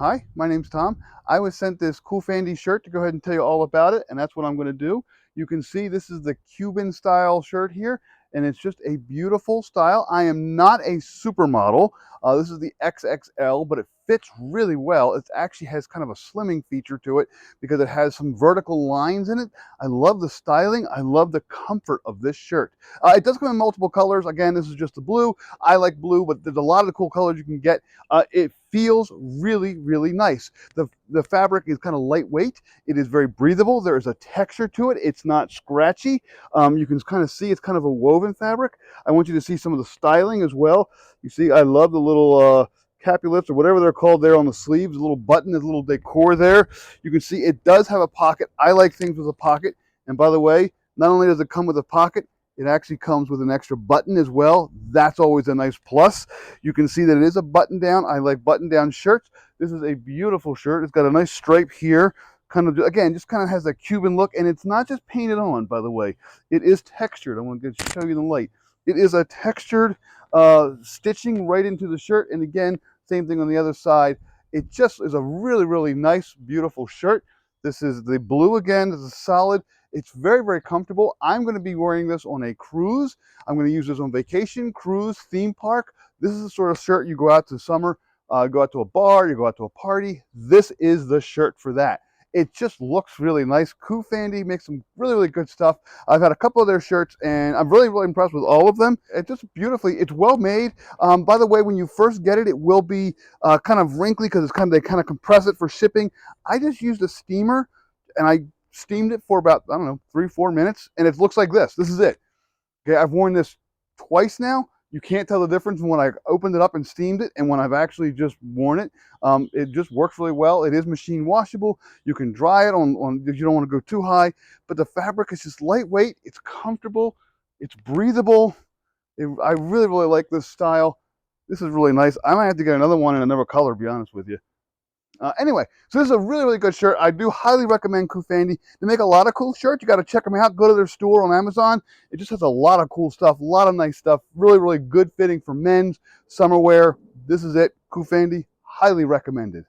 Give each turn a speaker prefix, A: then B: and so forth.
A: Hi, my name's Tom. I was sent this COOFANDY shirt to go ahead and tell you all about it, and that's what I'm going to do. You can see this is the Cuban style shirt here, and it's just a beautiful style. I am not a supermodel. This is the XXL, but it fits really well. It actually has kind of a slimming feature to it because it has some vertical lines in it. I love the styling. I love the comfort of this shirt. It does come in multiple colors. Again, this is just the blue. I like blue, but there's a lot of cool colors you can get. It feels really, really nice. The fabric is kind of lightweight. It is very breathable. There is a texture to it. It's not scratchy. You can kind of see it's kind of a woven fabric. I want you to see some of the styling as well. You see, I love the little capulets or whatever they're called there on the sleeves, a little button, a little decor there. You can see it does have a pocket. I like things with a pocket. And by the way, not only does it come with a pocket, it actually comes with an extra button as well. That's always a nice plus. You can see that it is a button down. I like button down shirts. This is a beautiful shirt. It's got a nice stripe here. Kind of, again, just kind of has a Cuban look. And it's not just painted on, by the way. It is textured. I want to show you the light. It is a textured stitching right into the shirt. And again, same thing on the other side. It just is a really, really nice, beautiful shirt. This is the blue again. This is solid. It's very, very comfortable. I'm going to be wearing this on a cruise. I'm going to use this on vacation, cruise, theme park. This is the sort of shirt you go out to summer, go out to a bar, you go out to a party. This is the shirt for that. It just looks really nice. COOFANDY makes some really, really good stuff. I've had a couple of their shirts, and I'm really, really impressed with all of them. It's just beautifully, it's well made. By the way, when you first get it, it will be kind of wrinkly because it's they kind of compress it for shipping. I just used a steamer, and I steamed it for about, I don't know, 3-4 minutes, and it looks like this. This is it. Okay, I've worn this twice now. You can't tell the difference when I opened it up and steamed it and when I've actually just worn it. It just works really well. It is machine washable. You can dry it on if you don't want to go too high, but the fabric is just lightweight. It's comfortable. It's breathable. I really, really like this style. This is really nice. I might have to get another one in another color, to be honest with you. Anyway, so this is a really, really good shirt. I do highly recommend COOFANDY. They make a lot of cool shirts. You got to check them out. Go to their store on Amazon. It just has a lot of cool stuff, a lot of nice stuff. Really, really good fitting for men's summer wear. This is it. COOFANDY, highly recommended.